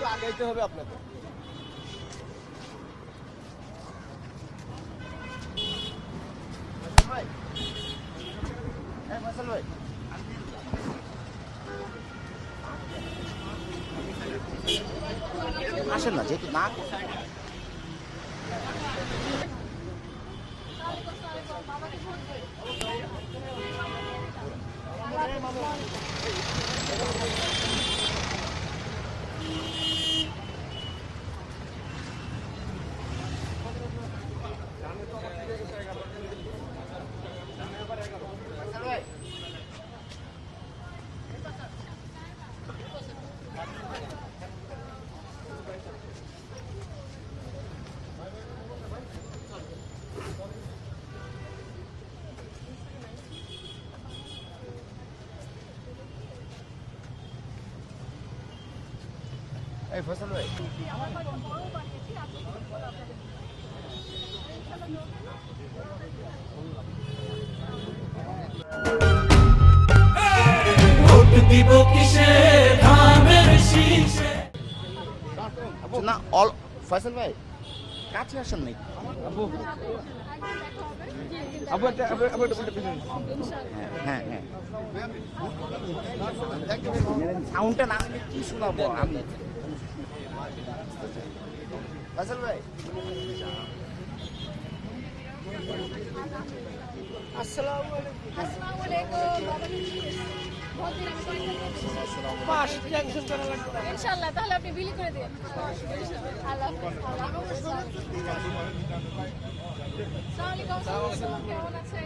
একটু আগাইতে হবে আপনাকে। ভাই ফয়সাল ভাই আসেন না, যেহেতু না এই ফয়সাল ভাই দিব কিসে ধামের শীষে না অল ফয়সাল ভাই কাছে আসেন নাই আপু আপু হ্যাঁ হ্যাঁ সাউন্ডটা না হলে কি শোনাবো আমি ফয়সাল ভাই আসসালামু আলাইকুম। ইনশাআল্লাহ তাহলে আপনি বিলি করে দিন। আল্লাহ কেমন আছেন?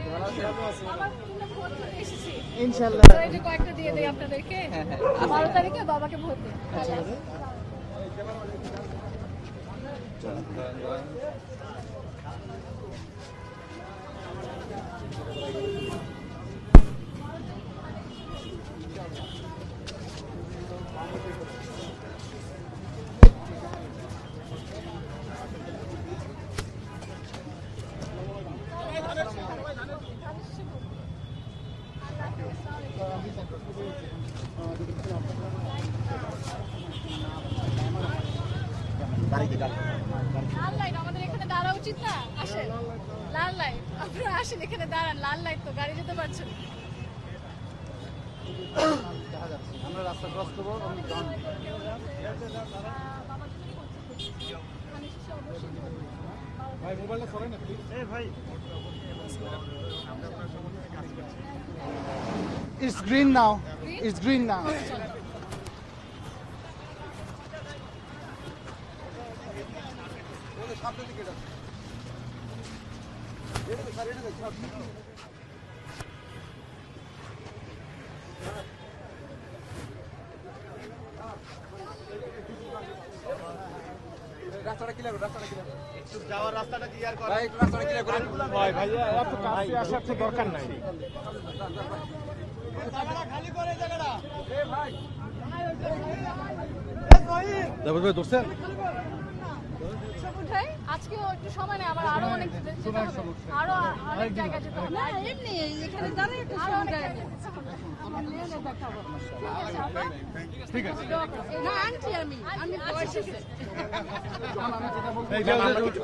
আমার ভোট দিতে এসেছি। ইনশাআল্লাহ এই যে কয়েকটা দিয়ে দেই আপনাদেরকে। 12 তারিখে বাবাকে ভোট দিন। লাল লাইট আমাদের এখানে দাঁড়া উচিত না? আসেন লাল লাইট, আপনারা আসেন এখানে দাঁড়ান। লাল লাইট তো গাড়ি যেতে পারছে না। আমরা রাস্তা ক্রস করবো ভাই মোবাইলটা সরাই না প্লিজ। এই ভাই It's green now. It's green now. যাওয়ার রাস্তাটা ক্লিয়ার করেন ভাই একটু রাস্তাটা ক্লিয়ার করেন। ভাই ভাইয়া এত কাছে আসার তো দরকার নাই। খালি করে জায়গাটা যাবো ভাই দোস্তের সবুজ ভাই আজকেও একটু সময় নেই, আমার আরো অনেক যেতে হবে। আরো অনেক জায়গা যেতে হবে। না এমনি এখানে দাঁড়িয়ে একটু সময় জায়গা আমার লেনে দেখাবো। ঠিক আছে না আন্টি আমি বয়স হয়েছে।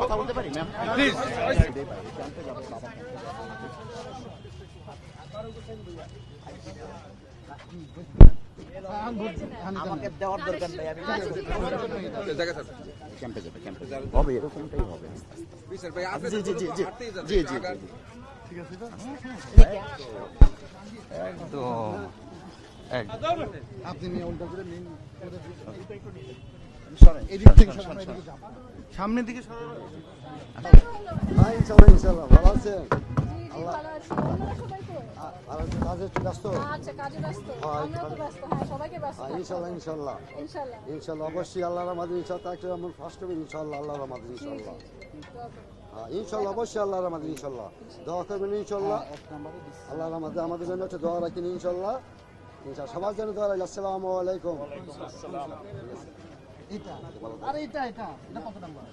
কথা বলতে পারি ম্যাম প্লিজ। আমাকে দেওয়ার দরকার নেই, আমি ক্যাম্পে যাবে হবে, এরকমটাই হবে। জি জি জি জি জি জি একদম একদম আপনি নিয়ে উল্টা করে নিন। সরেন এদিক থেকে সামনের দিকে সরো। হ্যাঁ ইনশাল্লাহ ইনশাল্লাহ ভালো আছেন। ভালো আছি। আপনারা সবাই কই? আর কাজে একটু ব্যস্ত। আচ্ছা কাজে ব্যস্ত, আমরাও তো ব্যস্ত। হ্যাঁ সবাইকে ব্যস্ত। ইনশাল্লাহ ইনশাল্লাহ ইনশাআল্লাহ ইনশাল্লাহ অবশ্যই আল্লাহর রহমতে ইনশাআল্লাহ একটা আমার ফার্স্ট হবে ইনশাআল্লাহ আল্লাহর রহমতে ইনশাআল্লাহ। হ্যাঁ ইনশাআল্লাহ অবশ্যই আল্লাহর রহমতে ইনশাআল্লাহ দোয়া করবেন ইনশাআল্লাহ। আল্লাহর রহমতে আমাদের জন্য একটা দোয়া রাখেন ইনশাআল্লাহ। ইনশাআল্লাহ সবার জন্য দোয়া রাখি। আসসালামু আলাইকুম। এটা আরে এটা এটা কত নাম্বার?